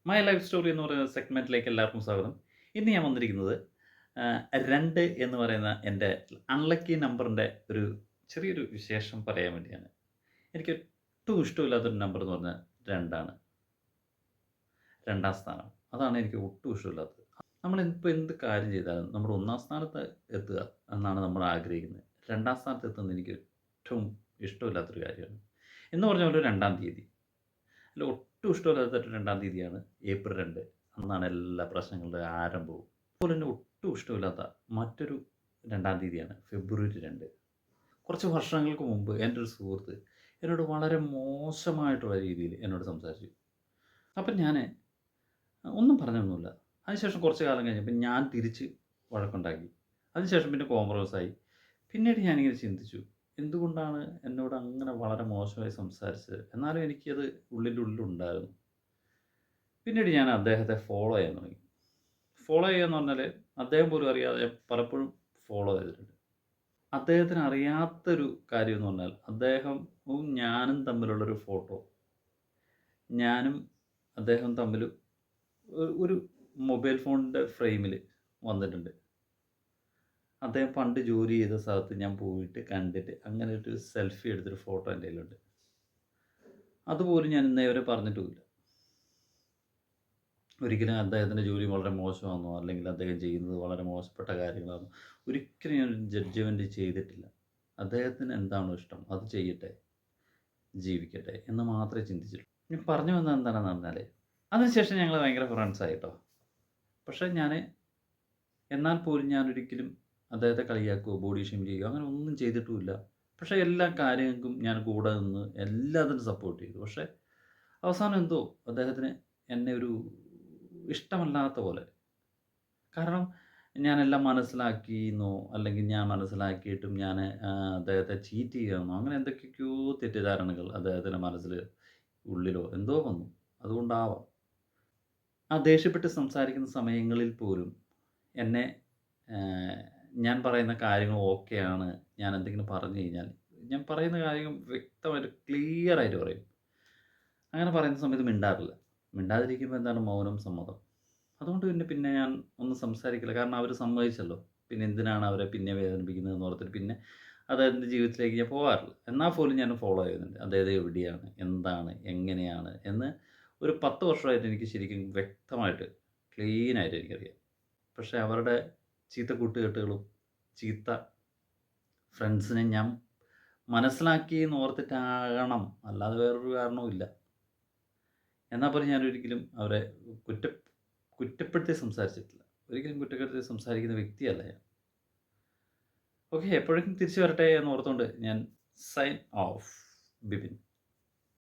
My life story എന്ന് പറയുന്ന സെഗ്മെൻറ്റിലേക്ക് എല്ലാവർക്കും സ്വാഗതം. ഇന്ന് ഞാൻ വന്നിരിക്കുന്നത് 2 എന്ന് പറയുന്ന എൻ്റെ അൺലക്കി നമ്പറിൻ്റെ ഒരു ചെറിയൊരു വിശേഷം പറയാൻ വേണ്ടിയാണ്. എനിക്ക് ഒട്ടും ഇഷ്ടമില്ലാത്തൊരു നമ്പർ എന്ന് പറഞ്ഞാൽ 2 ആണ്. 2ാം സ്ഥാനം. അതാണ് എനിക്ക് ഒട്ടും ഇഷ്ടമില്ലാത്തത്. നമ്മളിപ്പോൾ എന്ത് കാര്യം ചെയ്താലും നമ്മൾ 1ാം സ്ഥാനത്ത് എത്തുക എന്നാണ് നമ്മൾ ആഗ്രഹിക്കുന്നത്. 2ാം സ്ഥാനത്ത് എത്തുന്നത് എനിക്ക് ഏറ്റവും ഇഷ്ടമില്ലാത്തൊരു കാര്യമാണ്. എന്ന് പറഞ്ഞ പോലെ 2ാം തീയതി. അതിൽ ഒട്ടും ഇഷ്ടമില്ലാത്ത 2ാം തീയതിയാണ് ഏപ്രിൽ 2. അന്നാണ് എല്ലാ പ്രശ്നങ്ങളുടെ ആരംഭവും. അതുപോലെ തന്നെ ഒട്ടും ഇഷ്ടമില്ലാത്ത മറ്റൊരു 2ാം തീയതിയാണ് ഫെബ്രുവരി 2. കുറച്ച് വർഷങ്ങൾക്ക് മുമ്പ് എൻ്റെ ഒരു സുഹൃത്ത് എന്നോട് വളരെ മോശമായിട്ടുള്ള രീതിയിൽ എന്നോട് സംസാരിച്ചു. അപ്പം ഞാൻ ഒന്നും പറഞ്ഞൊന്നുമില്ല. അതിനുശേഷം കുറച്ച് കാലം കഴിഞ്ഞപ്പോൾ ഞാൻ തിരിച്ച് വഴക്കുണ്ടാക്കി. അതിനുശേഷം പിന്നെ കോംപ്രമൈസായി. പിന്നീട് ഞാനിങ്ങനെ ചിന്തിച്ചു, എന്തുകൊണ്ടാണ് എന്നോട് അങ്ങനെ വളരെ മോശമായി സംസാരിച്ചത്? എന്നാലും എനിക്കത് ഉള്ളിൻ്റെ ഉള്ളിലുണ്ടായിരുന്നു. പിന്നീട് ഞാൻ അദ്ദേഹത്തെ ഫോളോ ചെയ്യാൻ തുടങ്ങി. ഫോളോ ചെയ്യാന്ന് പറഞ്ഞാൽ അദ്ദേഹം പോലും അറിയാതെ പലപ്പോഴും ഫോളോ ചെയ്തിട്ടുണ്ട്. അദ്ദേഹത്തിന് അറിയാത്തൊരു കാര്യം എന്ന് പറഞ്ഞാൽ അദ്ദേഹവും ഞാനും തമ്മിലുള്ളൊരു ഫോട്ടോ ഞാനും അദ്ദേഹം തമ്മിൽ ഒരു മൊബൈൽ ഫോണിൻ്റെ ഫ്രെയിമിൽ വന്നിട്ടുണ്ട്. അദ്ദേഹം പണ്ട് ജോലി ചെയ്ത സ്ഥലത്ത് ഞാൻ പോയിട്ട് കണ്ടിട്ട് അങ്ങനെ ഒരു സെൽഫി എടുത്തൊരു ഫോട്ടോ എൻ്റെ കയ്യിലുണ്ട്. അതുപോലും ഞാൻ ഇന്നേ വരെ പറഞ്ഞിട്ടുമില്ല. ഒരിക്കലും അദ്ദേഹത്തിൻ്റെ ജോലി വളരെ മോശമാണെന്നോ അല്ലെങ്കിൽ അദ്ദേഹം ചെയ്യുന്നത് വളരെ മോശപ്പെട്ട കാര്യങ്ങളാണെന്നോ ഒരിക്കലും ഞാൻ ജഡ്ജ്മെൻറ്റ് ചെയ്തിട്ടില്ല. അദ്ദേഹത്തിന് എന്താണോ ഇഷ്ടം അത് ചെയ്യട്ടെ, ജീവിക്കട്ടെ എന്ന് മാത്രമേ ചിന്തിച്ചിട്ടുള്ളൂ. ഞാൻ പറഞ്ഞു വന്നത് എന്താണെന്ന് പറഞ്ഞാൽ അതിനുശേഷം ഞങ്ങൾ ഭയങ്കര ഫ്രണ്ട്സായി കേട്ടോ. പക്ഷേ എന്നാൽ പോലും ഞാനൊരിക്കലും അദ്ദേഹത്തെ കളിയാക്കുകയോ ബോഡി ഷെയിം ചെയ്യുകയോ അങ്ങനെ ഒന്നും ചെയ്തിട്ടുമില്ല. പക്ഷേ എല്ലാ കാര്യങ്ങൾക്കും ഞാൻ കൂടെ നിന്ന് എല്ലാത്തിനും സപ്പോർട്ട് ചെയ്തു. പക്ഷേ അവസാനം എന്തോ അദ്ദേഹത്തിന് എന്നെ ഒരു ഇഷ്ടമല്ലാത്ത പോലെ. കാരണം ഞാനെല്ലാം മനസ്സിലാക്കിയെന്നോ അല്ലെങ്കിൽ ഞാൻ മനസ്സിലാക്കിയിട്ടും ഞാൻ അദ്ദേഹത്തെ ചീറ്റ് ചെയ്യുകയാണെന്നോ അങ്ങനെ എന്തൊക്കെയൊക്കെയോ തെറ്റിദ്ധാരണകൾ അദ്ദേഹത്തിൻ്റെ മനസ്സിൽ ഉള്ളിലോ എന്തോ വന്നു. അതുകൊണ്ടാവാം. ആ ദേഷ്യപ്പെട്ട് സംസാരിക്കുന്ന സമയങ്ങളിൽ പോലും എന്നെ ഞാൻ പറയുന്ന കാര്യങ്ങൾ ഓക്കെയാണ്. ഞാൻ എന്തെങ്കിലും പറഞ്ഞു കഴിഞ്ഞാൽ ഞാൻ പറയുന്ന കാര്യങ്ങൾ വ്യക്തമായിട്ട് ക്ലിയറായിട്ട് പറയും. അങ്ങനെ പറയുന്ന സമയത്ത് മിണ്ടാറില്ല. മിണ്ടാതിരിക്കുമ്പോൾ എന്താണ് മൗനം സമ്മതം. അതുകൊണ്ട് പിന്നെ ഞാൻ ഒന്നും സംസാരിക്കില്ല. കാരണം അവർ സമ്മതിച്ചല്ലോ. പിന്നെ എന്തിനാണ് അവരെ പിന്നെ വേദനിപ്പിക്കുന്നതെന്ന് ഓർത്തിട്ട് പിന്നെ അദ്ദേഹത്തിൻ്റെ ജീവിതത്തിലേക്ക് ഞാൻ പോകാറില്ല. എന്നാൽ പോലും ഞാൻ ഫോളോ ചെയ്യുന്നുണ്ട്. അദ്ദേഹം എവിടെയാണ്, എന്താണ്, എങ്ങനെയാണ് എന്ന് ഒരു 10 വർഷമായിട്ട് എനിക്ക് ശരിക്കും വ്യക്തമായിട്ട് ക്ലീനായിട്ട് എനിക്കറിയാം. പക്ഷേ അവരുടെ ചീത്ത കൂട്ടുകെട്ടുകളും ചീത്ത ഫ്രണ്ട്സിനെ ഞാൻ മനസ്സിലാക്കി എന്ന് ഓർത്തിട്ടാകണം. അല്ലാതെ വേറൊരു കാരണവും ഇല്ല. എന്നാൽ പോലും ഞാനൊരിക്കലും അവരെ കുറ്റ കുറ്റപ്പെടുത്തി സംസാരിച്ചിട്ടില്ല. ഒരിക്കലും കുറ്റപ്പെടുത്തി സംസാരിക്കുന്ന വ്യക്തിയല്ല ഞാൻ. ഓക്കെ, എപ്പോഴെങ്കിലും തിരിച്ചു വരട്ടെ എന്ന് ഓർത്തുകൊണ്ട് ഞാൻ സൈൻ ഓഫ്. ബിപിൻ.